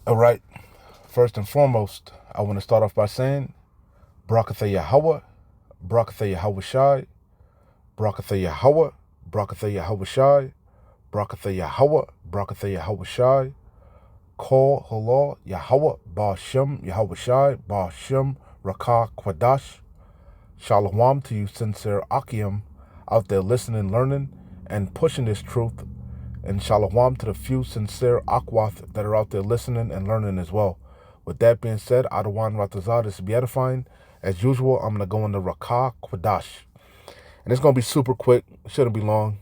All right. First and foremost, I want to start off by saying, Barakatha Yahweh, Barakatha Yahweh Shai, Barakatha Yahweh, Barakatha Yahweh Shai, Barakatha Yahweh, Barakatha Yahweh Shai, Kol Halal Yahweh, Ba'ashem Yahweh Shai, Ba'ashem Rakah Kwadash. Shalom to you sincere Akim out there listening, learning, and pushing this truth. And shalom to the few sincere Akwath that are out there listening and learning as well. With that being said, Adawan Ratazah, this is be edifying. As usual, I'm going to go into Rakah Kwadash. And it's going to be super quick. It shouldn't be long.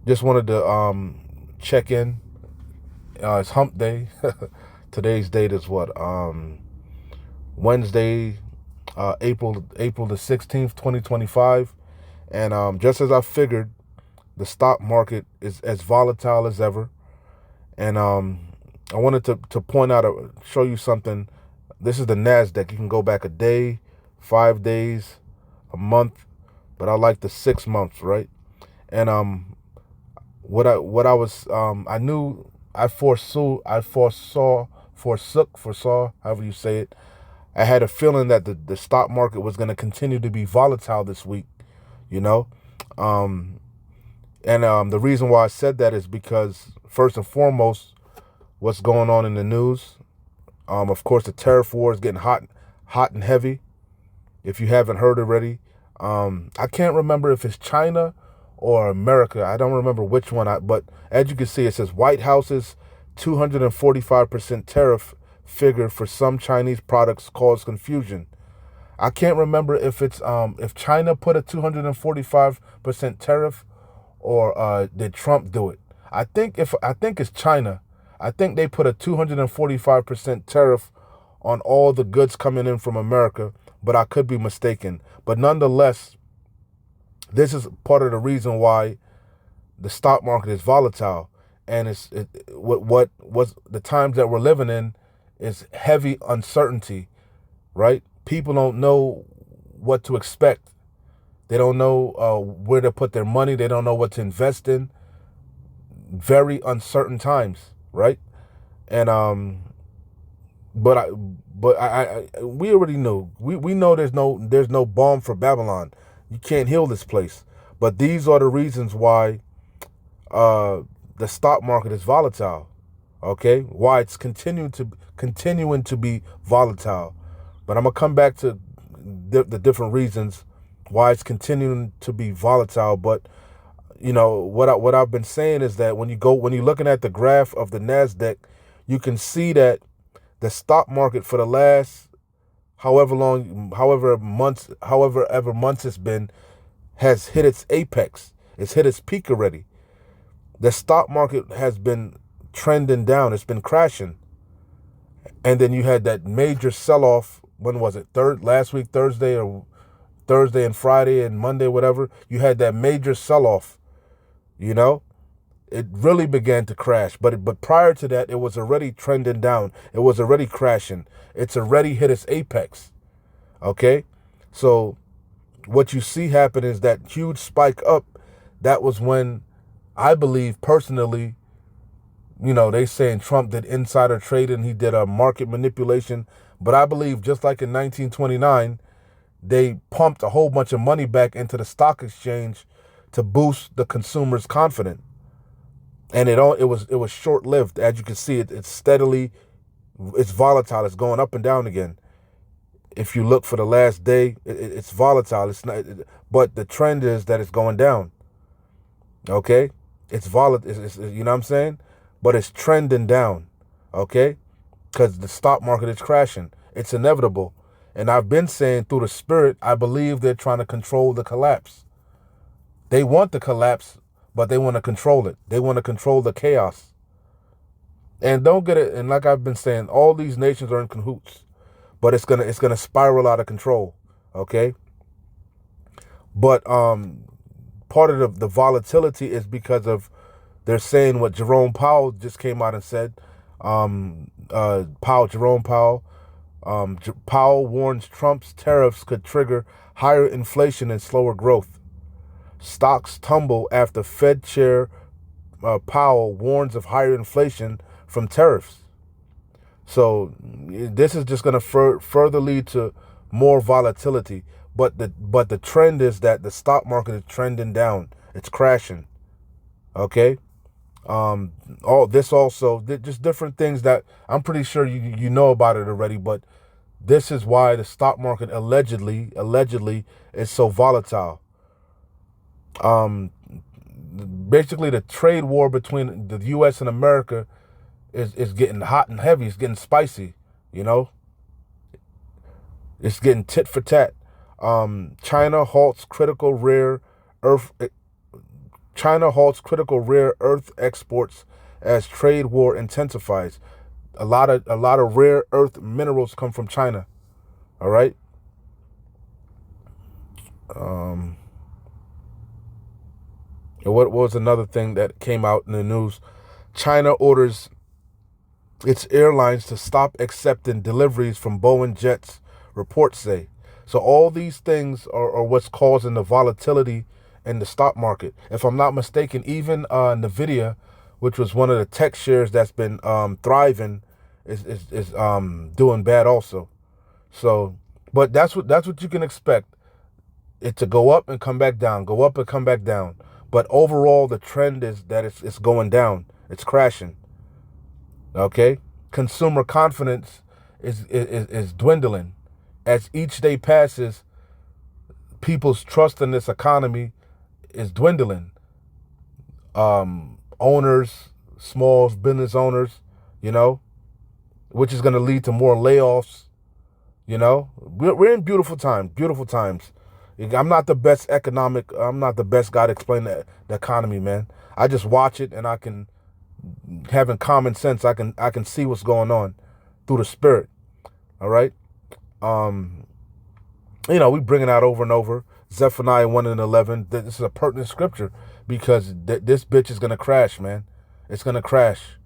Just wanted to check in. It's hump day. Today's date is what? Wednesday, April the 16th, 2025. And just as I figured, the stock market is as volatile as ever. And I wanted to point out, show you something. This is the Nasdaq. You can go back a day, 5 days, a month, but I like the 6 months, right? And I knew, I foresaw, however you say it. I had a feeling that the stock market was going to continue to be volatile this week, you know? The reason why I said that is because, first and foremost, what's going on in the news. Of course, the tariff war is getting hot and heavy. If you haven't heard already, I can't remember if it's China or America. I don't remember which one. But as you can see, it says White House's 245% tariff figure for some Chinese products caused confusion. I can't remember if it's if China put a 245% tariff or did Trump do it. I think it's China. I think they put a 245% tariff on all the goods coming in from America, but I could be mistaken. But nonetheless, this is part of the reason why the stock market is volatile, and what the times that we're living in is heavy uncertainty, right? People don't know what to expect. They don't know where to put their money. They don't know what to invest in. Very uncertain times, right? And we already knew. We know there's no balm for Babylon. You can't heal this place. But these are the reasons why the stock market is volatile. Okay, why it's continuing to be volatile. But I'm gonna come back to the different reasons why it's continuing to be volatile. But you know what I've been saying is that when you're looking at the graph of the Nasdaq, you can see that the stock market for the last however months it's been, has hit its apex. It's hit its peak already. The stock market has been trending down. It's been crashing. And then you had that major sell-off. When was it? Last week, Thursday and Friday and Monday, whatever. You had that major sell-off. You know, it really began to crash. But prior to that, it was already trending down. It was already crashing. It's already hit its apex. Okay? So what you see happen is that huge spike up. That was when I believe personally, you know, they saying Trump did insider trading. He did a market manipulation. But I believe just like in 1929, they pumped a whole bunch of money back into the stock exchange to boost the consumer's confidence. And it was short-lived. As you can see, it's volatile. It's going up and down again. If you look for the last day, it's volatile. It's not, but the trend is that it's going down. Okay? It's volatile. You know what I'm saying? But it's trending down. Okay? Because the stock market is crashing. It's inevitable. And I've been saying through the spirit, I believe they're trying to control the collapse. They want the collapse, but they want to control it. They want to control the chaos. And don't get it. And like I've been saying, all these nations are in cahoots, but it's gonna spiral out of control. Okay. But part of the volatility is because of, they're saying what Jerome Powell just came out and said. Jerome Powell warns Trump's tariffs could trigger higher inflation and slower growth. Stocks tumble after Fed Chair Powell warns of higher inflation from tariffs. So this is just going to further lead to more volatility. But the trend is that the stock market is trending down. It's crashing. Okay. All this also just different things that I'm pretty sure you know about it already. But this is why the stock market allegedly is so volatile. Basically, the trade war between the U.S. and America is getting hot and heavy. It's getting spicy. You know, it's getting tit for tat. China halts critical rare earth exports as trade war intensifies. A lot of rare earth minerals come from China. All right. What was another thing that came out in the news? China orders its airlines to stop accepting deliveries from Boeing jets, reports say. So all these things are what's causing the volatility in the stock market. If I'm not mistaken, even Nvidia, which was one of the tech shares that's been thriving, is doing bad also. So, but that's what you can expect. It to go up and come back down, go up and come back down. But overall, the trend is that it's going down. It's crashing. Okay, consumer confidence is dwindling. As each day passes, people's trust in this economy is dwindling. Owners, small business owners, which is going to lead to more layoffs. We're in beautiful times. I'm not the best guy to explain the economy, man. I just watch it, and having common sense, I can see what's going on through the spirit. All right. We bring it out over and over. Zephaniah 1:11. This is a pertinent scripture because this bitch is gonna crash, man. It's gonna crash.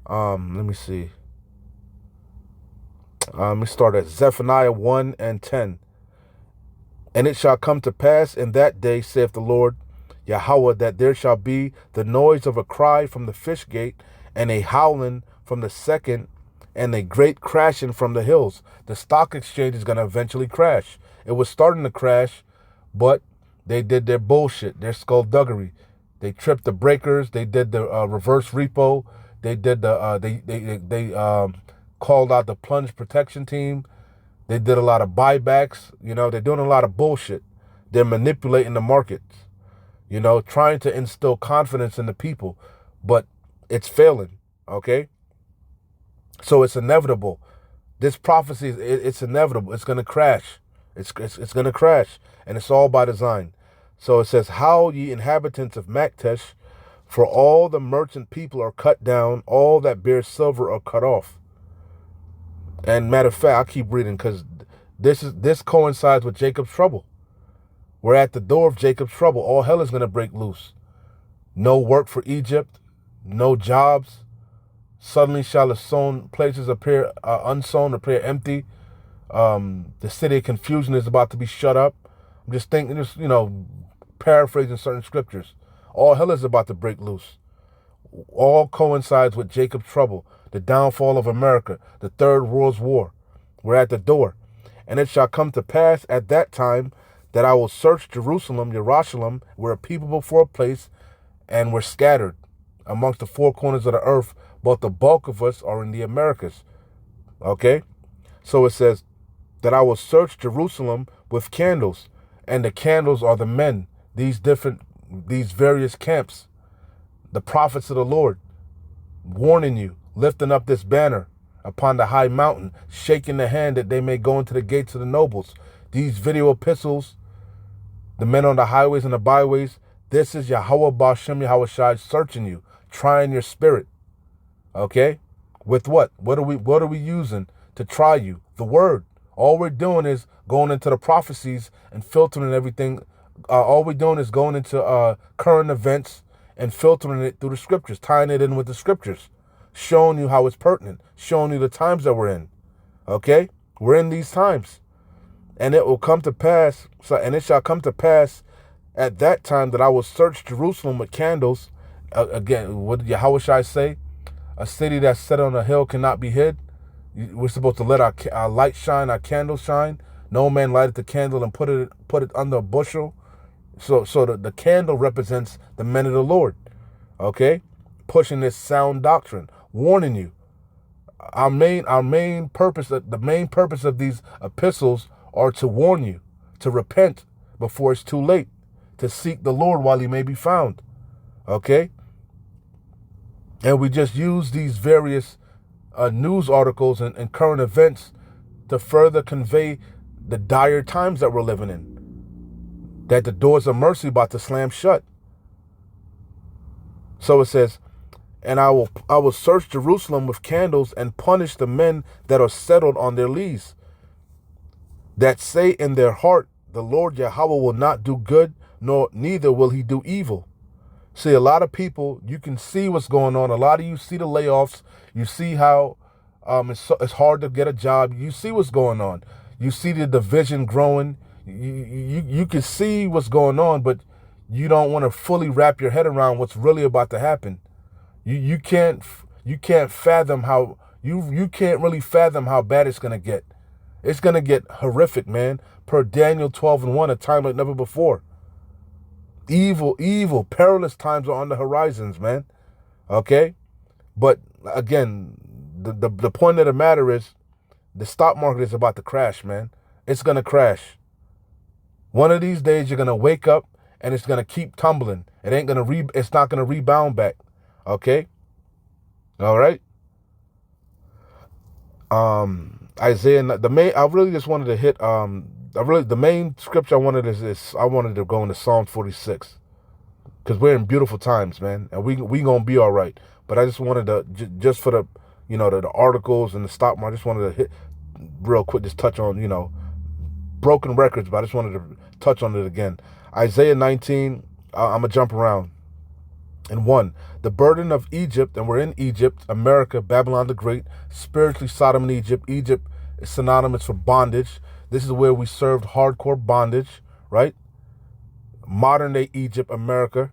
Let me see. Let me start at Zephaniah 1:10. And it shall come to pass in that day, saith the Lord Yahweh, that there shall be the noise of a cry from the fish gate, and a howling from the second, and a great crashing from the hills. The stock exchange is going to eventually crash. It was starting to crash, but they did their bullshit, their skullduggery. They tripped the breakers. They did the reverse repo. They did they called out the plunge protection team. They did a lot of buybacks. They're doing a lot of bullshit. They're manipulating the markets, trying to instill confidence in the people, but it's failing. Okay. So it's inevitable. This prophecy, it's inevitable. It's going to crash. It's going to crash. And it's all by design. So it says, howl ye inhabitants of Maktesh, for all the merchant people are cut down. All that bear silver are cut off. And matter of fact, I'll keep reading because this coincides with Jacob's trouble. We're at the door of Jacob's trouble. All hell is going to break loose. No work for Egypt. No jobs. Suddenly shall the sown places appear unsown, appear empty. The city of confusion is about to be shut up. I'm just thinking, paraphrasing certain scriptures. All hell is about to break loose. All coincides with Jacob's trouble, the downfall of America, the Third World War. We're at the door. And it shall come to pass at that time that I will search Jerusalem, where a people before a place, and we're scattered amongst the four corners of the earth, but the bulk of us are in the Americas. Okay? So it says that I will search Jerusalem with candles, and the candles are the men, these various camps, the prophets of the Lord, warning you, lifting up this banner upon the high mountain, shaking the hand that they may go into the gates of the nobles. These video epistles, the men on the highways and the byways, this is Yahweh Ba'Shem Yahweh Shai searching you, trying your spirit. Okay? With what? What are we using to try you? The word. All we're doing is going into the prophecies and filtering everything. All we're doing is going into current events and filtering it through the scriptures, tying it in with the scriptures, showing you how it's pertinent, showing you the times that we're in. Okay? We're in these times. And it will come to pass, and it shall come to pass at that time that I will search Jerusalem with candles. Again, what did Yahweh Shai say? A city that's set on a hill cannot be hid. We're supposed to let our light shine, our candle shine. No man lighted the candle and put it under a bushel. So the candle represents the men of the Lord. Okay? Pushing this sound doctrine, warning you. Our main purpose, the main purpose of these epistles are to warn you, to repent before it's too late, to seek the Lord while he may be found. Okay? And we just use these various news articles and current events to further convey the dire times that we're living in, that the doors of mercy about to slam shut. So it says, and I will search Jerusalem with candles and punish the men that are settled on their lees, that say in their heart, the Lord Yahweh will not do good, neither will he do evil. See, a lot of people, you can see what's going on. A lot of you see the layoffs. You see how it's hard to get a job. You see what's going on. You see the division growing. You can see what's going on, but you don't want to fully wrap your head around what's really about to happen. You can't fathom how you can't really fathom how bad it's gonna get. It's gonna get horrific, man. Per Daniel 12:1, a time like never before. Evil, perilous times are on the horizons, man. Okay? But again, the point of the matter is the stock market is about to crash, man. It's gonna crash. One of these days you're gonna wake up and it's gonna keep tumbling. It's not gonna rebound back. Okay? All right? Isaiah, I really just wanted to hit the main scripture I wanted I wanted to go into Psalm 46, because we're in beautiful times, man, and we gonna be all right. But I just wanted to just for the the articles and the stock market, I just wanted to hit real quick, just touch on broken records, but I just wanted to touch on it again. Isaiah 19. I'm gonna jump around. And 1, the burden of Egypt, and we're in Egypt, America, Babylon the Great, spiritually Sodom and Egypt. Egypt is synonymous for bondage. This is where we served hardcore bondage, right? Modern day Egypt, America.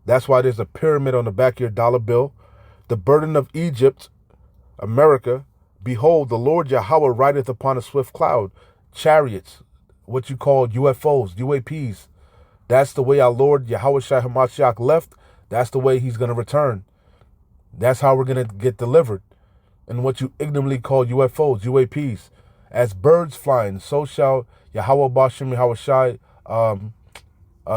That's why there's a pyramid on the back of your dollar bill. The burden of Egypt, America. Behold, the Lord Yahweh rideth upon a swift cloud. Chariots, what you call UFOs, UAPs. That's the way our Lord Yahweh Shai HaMashiach left. That's the way he's going to return. That's how we're going to get delivered. And what you ignorantly call UFOs, UAPs. As birds flying, so shall Yahweh Bashim Yahweh Shai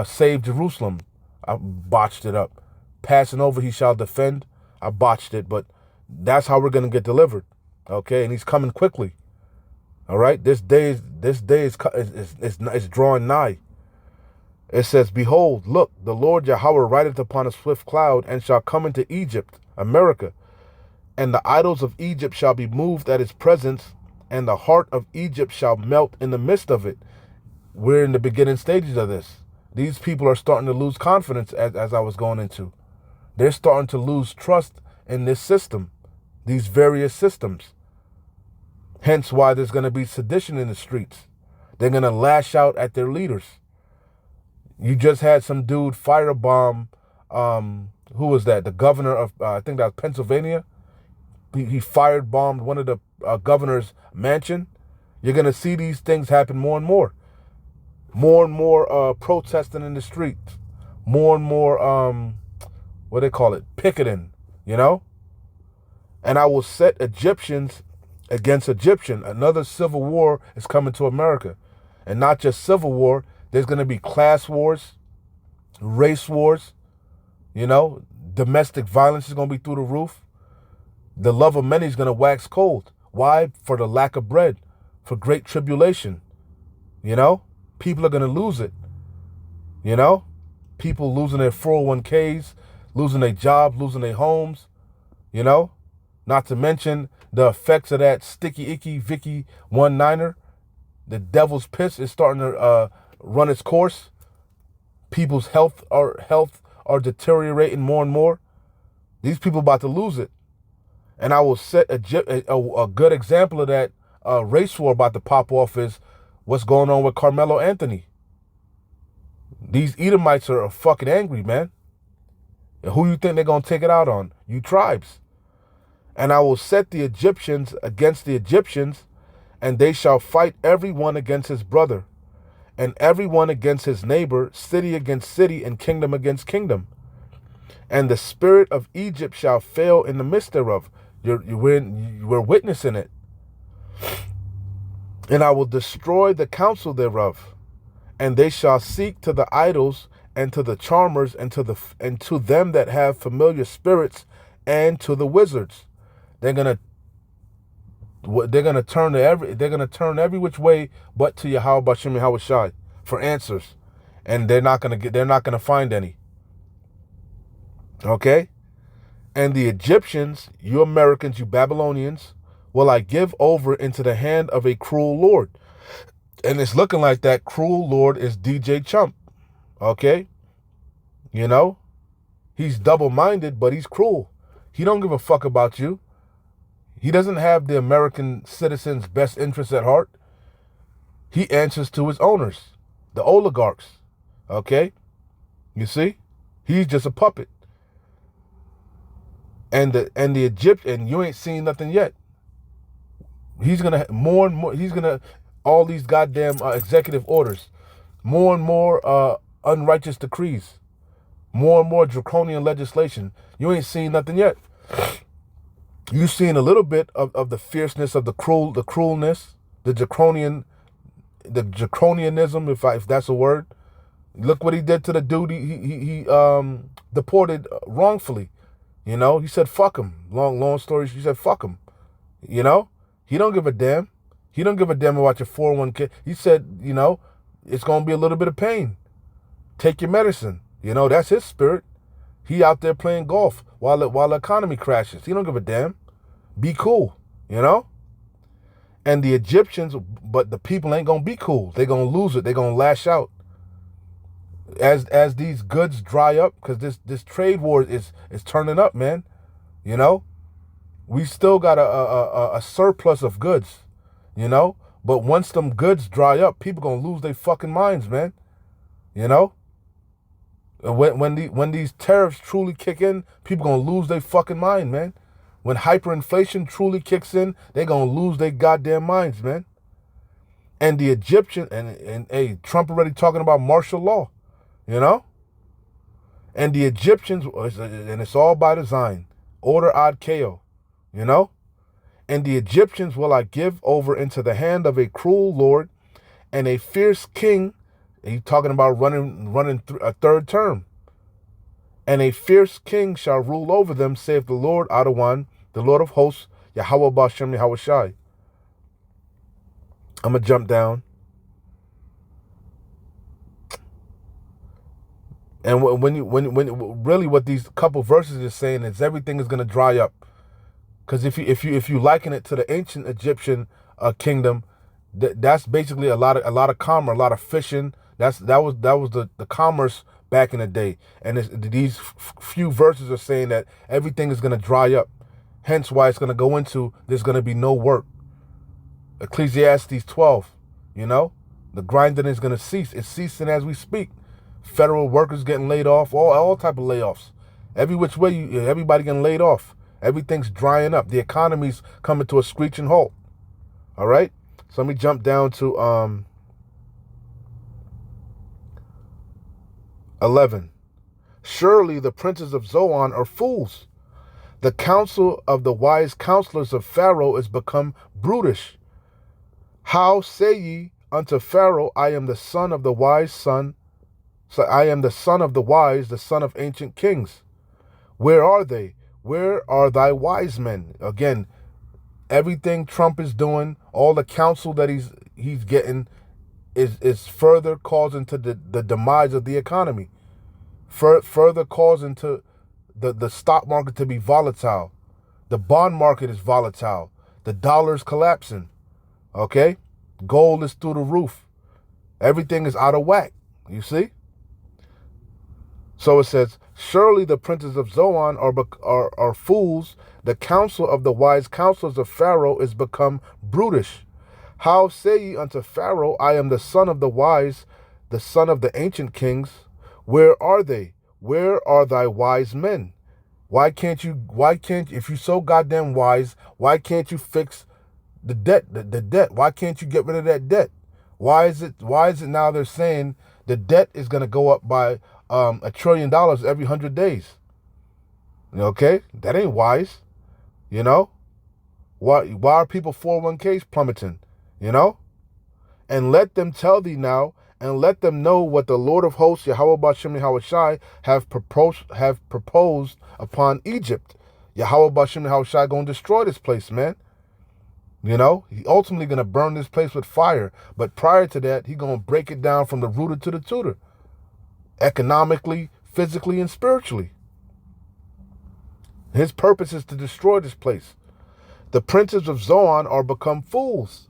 save Jerusalem. I botched it up. Passing over, he shall defend. I botched it, but that's how we're going to get delivered. Okay, and he's coming quickly. All right, this day is drawing nigh. It says, behold, look, the Lord Yahweh rideth upon a swift cloud, and shall come into Egypt, America. And the idols of Egypt shall be moved at his presence, and the heart of Egypt shall melt in the midst of it. We're in the beginning stages of this. These people are starting to lose confidence, as I was going into. They're starting to lose trust in this system, these various systems. Hence why there's going to be sedition in the streets. They're going to lash out at their leaders. You just had some dude firebomb, who was that? The governor of, I think that was Pennsylvania. He firebombed one of the governor's mansion. You're going to see these things happen more and more. More and more protesting in the streets. More and more, what do they call it? Picketing, And I will set Egyptians against Egyptian. Another civil war is coming to America. And not just civil war. There's going to be class wars, race wars, domestic violence is going to be through the roof. The love of many is going to wax cold. Why? For the lack of bread, for great tribulation. People are going to lose it. People losing their 401ks, losing their jobs, losing their homes, not to mention the effects of that sticky, icky, Vicky 19er. The devil's piss is starting to run its course. People's health are deteriorating more and more. These people about to lose it. And I will set a good example of that race war about to pop off is what's going on with Carmelo Anthony. These Edomites are fucking angry, man. And who you think they're going to take it out on? You tribes. And I will set the Egyptians against the Egyptians, and they shall fight every one against his brother, and every one against his neighbor, city against city, and kingdom against kingdom. And the spirit of Egypt shall fail in the midst thereof. We're witnessing it. And I will destroy the counsel thereof, and they shall seek to the idols and to the charmers and to them that have familiar spirits and to the wizards. They're gonna turn every which way but to Yahweh Bashim Yahushai for answers, and they're not gonna find any. Okay, and the Egyptians, you Americans, you Babylonians, will I give over into the hand of a cruel lord. And it's looking like that cruel lord is DJ Chump. Okay? You know? He's double-minded, but he's cruel. He don't give a fuck about you. He doesn't have the American citizens' best interests at heart. He answers to his owners, the oligarchs. Okay? You see? He's just a puppet. And the Egyptian, you ain't seen nothing yet. He's gonna more and more. He's gonna all these goddamn executive orders, more and more unrighteous decrees, more and more draconian legislation. You ain't seen nothing yet. You've seen a little bit of the fierceness of the cruelness, the draconianism, if that's a word. Look what he did to the dude he deported wrongfully. You know, he said fuck him. Long story. He said fuck him. You know. He don't give a damn. He don't give a damn about your 401k. He said, you know, it's going to be a little bit of pain. Take your medicine. You know, that's his spirit. He out there playing golf while the economy crashes. He don't give a damn. Be cool, you know? And the Egyptians, but the people ain't going to be cool. They're going to lose it. They're going to lash out. As these goods dry up, because this trade war is turning up, man. You know? We still got a surplus of goods, you know? But once them goods dry up, people gonna lose their fucking minds, man. You know? When these tariffs truly kick in, people gonna lose their fucking mind, man. When hyperinflation truly kicks in, they gonna lose their goddamn minds, man. And the Egyptian, and hey, Trump already talking about martial law, you know? And the Egyptians, and it's all by design, order ad chaos. You know? And the Egyptians will I give over into the hand of a cruel lord and a fierce king. And he's talking about running a third term. And a fierce king shall rule over them, saith the Lord Adawan, the Lord of hosts, Yahweh Bashem Yahushai. I'm going to jump down. And when really what these couple verses is saying is everything is going to dry up. Because if you liken it to the ancient Egyptian kingdom, that's basically a lot of commerce, a lot of fishing. That was the commerce back in the day. And these few verses are saying that everything is going to dry up. Hence why it's going to go into there's going to be no work. Ecclesiastes 12, you know, the grinding is going to cease. It's ceasing as we speak. Federal workers getting laid off, all type of layoffs. Every which way, everybody getting laid off. Everything's drying up. The economy's coming to a screeching halt. All right? So let me jump down to 11. Surely the princes of Zoan are fools. The counsel of the wise counselors of Pharaoh is become brutish. How say ye unto Pharaoh, I am the son of the wise son. So I am the son of the wise, the son of ancient kings. Where are they? Where are thy wise men? Again, everything Trump is doing, all the counsel that he's getting is further causing to the demise of the economy. Further causing to the stock market to be volatile. The bond market is volatile. The dollar's collapsing. Okay? Gold is through the roof. Everything is out of whack. You see? So it says, surely the princes of Zoan are fools. The counsel of the wise counselors of Pharaoh is become brutish. How say ye unto Pharaoh, I am the son of the wise, the son of the ancient kings? Where are they? Where are thy wise men? If you're so goddamn wise, why can't you fix the debt? The debt. Why can't you get rid of that debt? Why is it now they're saying the debt is going to go up by $1 trillion every 100 days? Okay? That ain't wise. You know? Why are people 401ks plummeting? You know? And let them tell thee now, and let them know what the Lord of hosts, Yahweh Bashem Yahushai, have proposed upon Egypt. Yahweh Bashem Yahushai gonna destroy this place, man. You know, he ultimately gonna burn this place with fire. But prior to that, he gonna break it down from the rooter to the tutor, economically, physically, and spiritually. His purpose is to destroy this place. The princes of Zoan are become fools.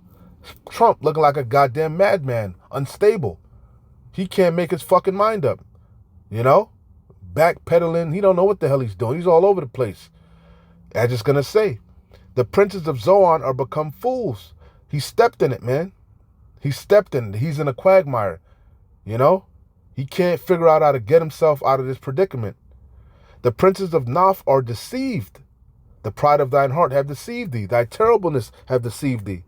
Trump looking like a goddamn madman, unstable. He can't make his fucking mind up. You know? Backpedaling. He don't know what the hell he's doing. He's all over the place. I'm just gonna say, the princes of Zoan are become fools. He stepped in it, man. He stepped in it. He's in a quagmire. You know? He can't figure out how to get himself out of this predicament. The princes of Noph are deceived. The pride of thine heart have deceived thee. Thy terribleness have deceived thee.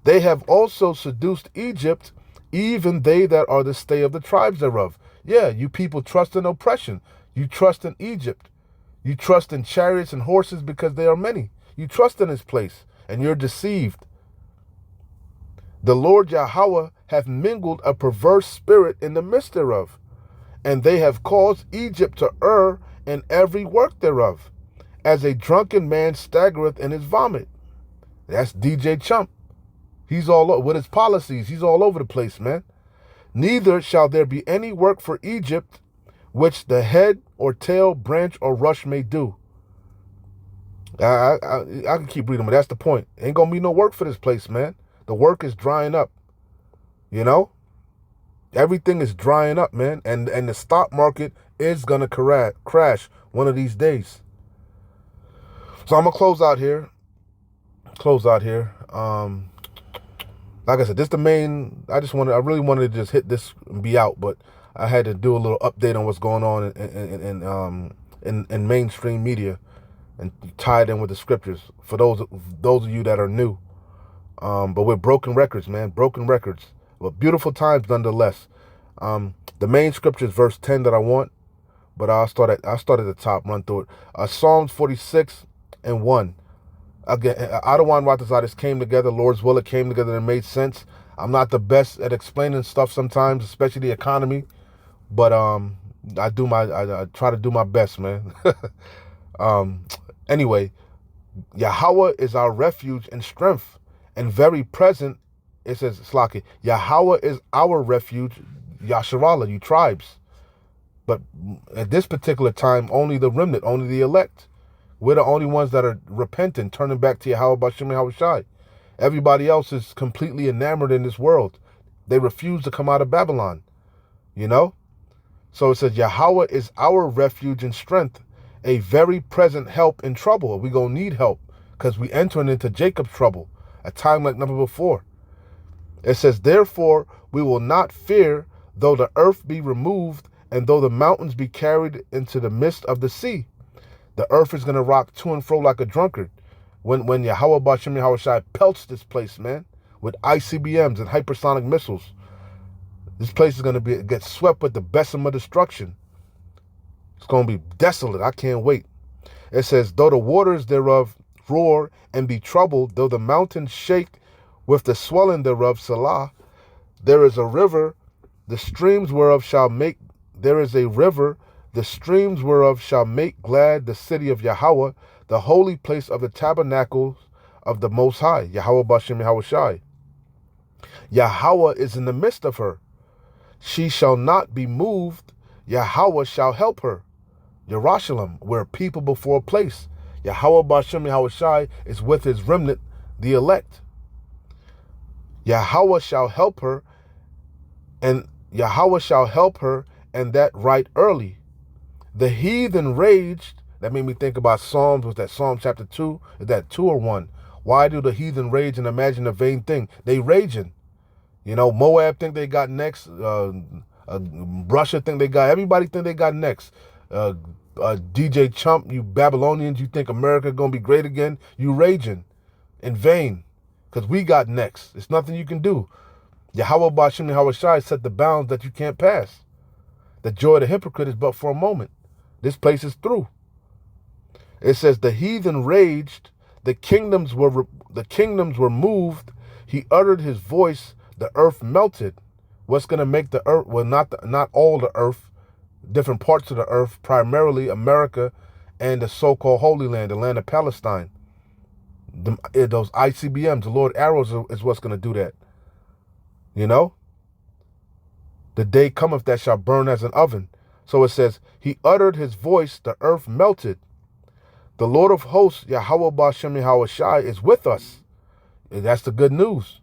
They have also seduced Egypt, even they that are the stay of the tribes thereof. Yeah, you people trust in oppression. You trust in Egypt. You trust in chariots and horses because they are many. You trust in this place, and you're deceived. The Lord Yahweh hath mingled a perverse spirit in the midst thereof, and they have caused Egypt to err in every work thereof, as a drunken man staggereth in his vomit. That's DJ Chump. He's all with his policies. He's all over the place, man. Neither shall there be any work for Egypt, which the head or tail, branch or rush may do. I can keep reading, but that's the point. Ain't gonna be no work for this place, man. The work is drying up. You know, everything is drying up, man, and the stock market is gonna crash one of these days. So I'm gonna close out here. Like I said, this is the main. I really wanted to just hit this and be out, but I had to do a little update on what's going on in mainstream media, and tie it in with the scriptures for those of you that are new. But we're broken records, man, broken records. But beautiful times nonetheless. The main scripture is verse 10 that I want, but I'll start at the top, run through it. Psalms 46:1. Again, Adawan Ratazadis came together. Lord's will, it came together and made sense. I'm not the best at explaining stuff sometimes, especially the economy, but I try to do my best, man. Anyway, Yahweh is our refuge and strength, and very present. It says, Slaki, Yahweh is our refuge, Yasharallah, you tribes. But at this particular time, only the remnant, only the elect. We're the only ones that are repentant, turning back to Yahweh Bashem Yahushai. Everybody else is completely enamored in this world. They refuse to come out of Babylon, you know? So it says, Yahweh is our refuge and strength, a very present help in trouble. We're going to need help because we entering into Jacob's trouble, a time like never before. It says, therefore, we will not fear, though the earth be removed, and though the mountains be carried into the midst of the sea. The earth is going to rock to and fro like a drunkard when Yahweh Bashem Yahushai pelts this place, man, with ICBMs and hypersonic missiles. This place is going to get swept with the besom of destruction. It's going to be desolate. I can't wait. It says, though the waters thereof roar and be troubled, though the mountains shake with the swelling thereof, Salah, there is a river, the streams whereof shall make, there is a river, the streams whereof shall make glad the city of Yahweh, the holy place of the tabernacles of the Most High, Yahweh Bashem Yahushai. Yahweh is in the midst of her. She shall not be moved. Yahweh shall help her. Jerusalem, where people before a place. Yahweh Bashem Yahushai is with his remnant, the elect. Yahweh shall help her, and Yahweh shall help her, and that right early. The heathen raged. That made me think about Psalms. Was that Psalm chapter 2? Is that 2 or 1? Why do the heathen rage and imagine a vain thing? They raging. You know, Moab think they got next. Russia think they got. Everybody think they got next. DJ Chump, you Babylonians, you think America gonna be great again? You raging in vain, because we got next. It's nothing you can do. Yahweh Bashim Yahweh Shai set the bounds that you can't pass. The joy of the hypocrite is but for a moment. This place is through. It says the heathen raged, the kingdoms were moved. He uttered his voice, the earth melted. What's gonna make the earth? Well, not all the earth, different parts of the earth, primarily America and the so-called Holy Land, the land of Palestine. Those ICBMs, the Lord arrows is what's gonna do that. You know? The day cometh that shall burn as an oven. So it says, he uttered his voice, the earth melted. The Lord of hosts, Yahweh Ba'Shem Yahweh Shai, is with us. And that's the good news.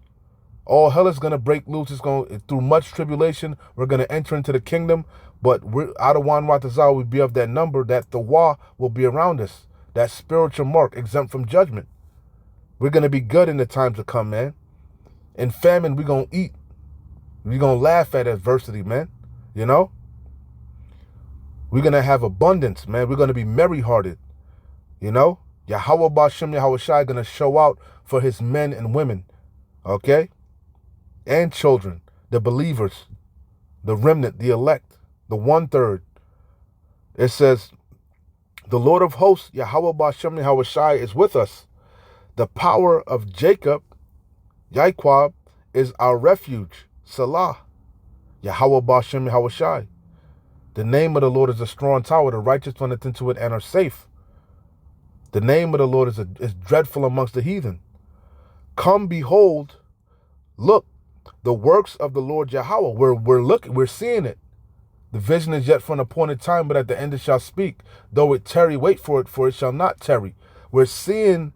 All hell is going to break loose. It's going through much tribulation. We're going to enter into the kingdom. But we're out of one Watazah, we be of that number, that the Wah will be around us. That spiritual mark, exempt from judgment. We're going to be good in the times to come, man. In famine, we're going to eat. We're going to laugh at adversity, man. You know? We're going to have abundance, man. We're going to be merry-hearted. You know? Yahweh Ba'Shem Yahweh Shai going to show out for his men and women. Okay? And children. The believers. The remnant. The elect. The 1/3. It says, the Lord of hosts, Yahweh Ba'Shem Yahweh Shai, is with us. The power of Jacob, Yaiquab, is our refuge. Salah. Yahweh Ba'Shem Yahweh Shai. The name of the Lord is a strong tower. The righteous runneth into it and are safe. The name of the Lord is dreadful amongst the heathen. Come, behold, look, the works of the Lord Yahweh. We're looking, we're seeing it. The vision is yet for an appointed time, but at the end it shall speak. Though it tarry, wait for it shall not tarry. We're seeing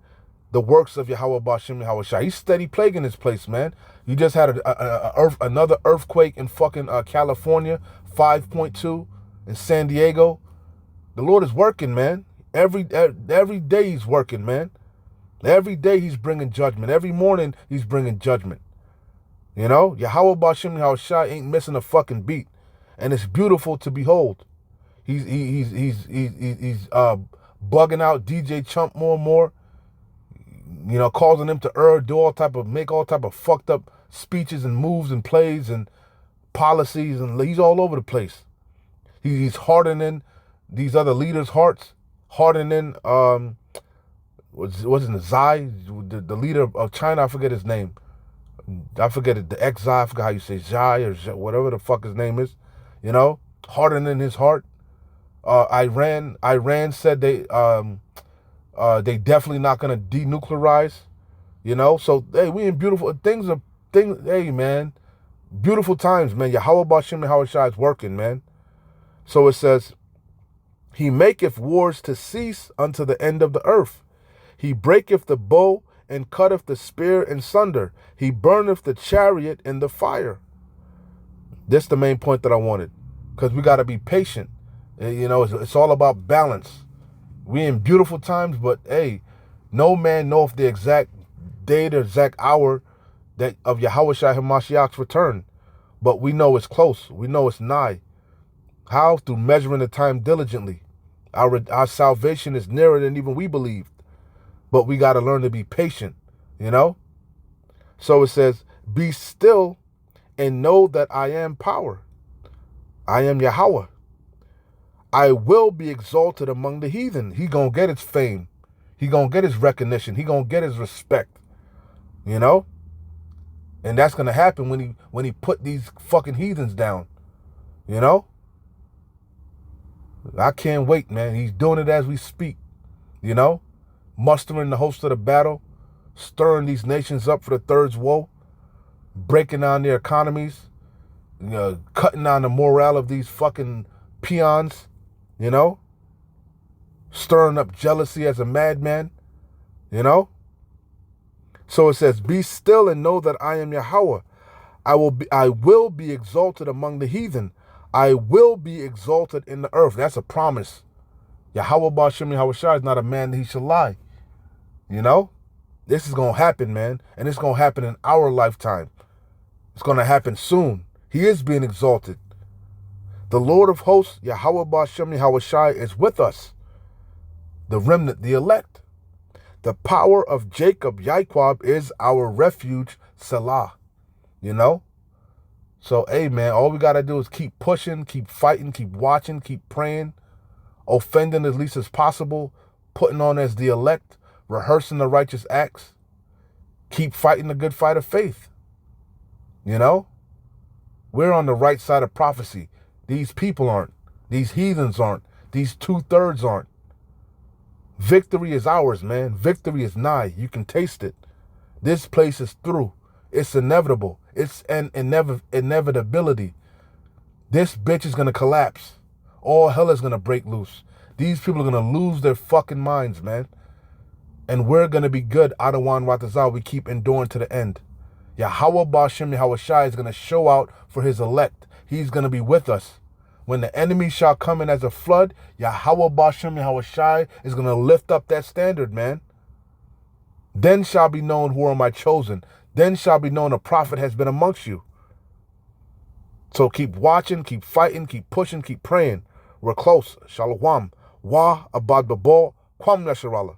the works of Yahweh Ba'Shem Yahweh Shai. He's steady plaguing this place, man. You just had another earthquake in fucking California, 5.2 in San Diego. The Lord is working, man. Every day he's working, man. Every day he's bringing judgment. Every morning he's bringing judgment. You know, Yahweh Ba'Shem Yahweh Shai ain't missing a fucking beat, and it's beautiful to behold. He's bugging out DJ Chump more and more. You know, causing him to make all type of fucked up speeches and moves and plays and policies, and he's all over the place. He's hardening these other leaders' hearts, hardening what's his name, Xi, the leader of China. I forget his name. I forget it. The Xi. I forget how you say Xi or whatever the fuck his name is. You know, hardening his heart. Iran said they definitely not gonna denuclearize. You know, so hey, we in beautiful things. Hey, man, beautiful times, man. Yahweh Ba'Shem Yahweh Shai is working, man. So it says, he maketh wars to cease unto the end of the earth. He breaketh the bow and cutteth the spear in sunder. He burneth the chariot in the fire. This is the main point that I wanted, because we got to be patient. You know, it's all about balance. We in beautiful times, but hey, no man knoweth the exact day, the exact hour that of Yahweh Shai HaMashiach's return. But we know it's close. We know it's nigh. How? Through measuring the time diligently. Our salvation is nearer than even we believed. But we got to learn to be patient, you know? So it says, be still and know that I am power. I am Yahweh. I will be exalted among the heathen. He gonna get his fame. He gonna get his recognition. He gonna get his respect, you know? And that's gonna happen when he put these fucking heathens down, you know? I can't wait, man. He's doing it as we speak, you know? Mustering the host of the battle, stirring these nations up for the third woe, breaking down their economies, you know, cutting down the morale of these fucking peons, you know? Stirring up jealousy as a madman, you know? So it says, be still and know that I am Yahweh. I will be exalted among the heathen. I will be exalted in the earth. That's a promise. Yahweh Ba'Shem Yahweh Shai is not a man that he shall lie. You know? This is going to happen, man. And it's going to happen in our lifetime. It's going to happen soon. He is being exalted. The Lord of hosts, Yahweh Ba'Shem Yahushai, is with us. The remnant, the elect. The power of Jacob, Yaquab, is our refuge, Selah. You know? So, hey, man, all we got to do is keep pushing, keep fighting, keep watching, keep praying, offending as least as possible, putting on as the elect, rehearsing the righteous acts, keep fighting the good fight of faith. You know? We're on the right side of prophecy. These people aren't. These heathens aren't. These 2/3 aren't. Victory is ours, man. Victory is nigh. You can taste it. This place is through. It's inevitable. It's an inevitability. This bitch is going to collapse. All hell is going to break loose. These people are going to lose their fucking minds, man. And we're going to be good. Adawan Ratazal, we keep enduring to the end. Yahweh Ba'Shem Yahushai is going to show out for his elect. He's going to be with us. When the enemy shall come in as a flood, Yahweh Ba'Shem Yahushai is going to lift up that standard, man. Then shall be known who are my chosen. Then shall be known a prophet has been amongst you. So keep watching, keep fighting, keep pushing, keep praying. We're close. Shalom. Wa abad babal. Kwam nasharallah.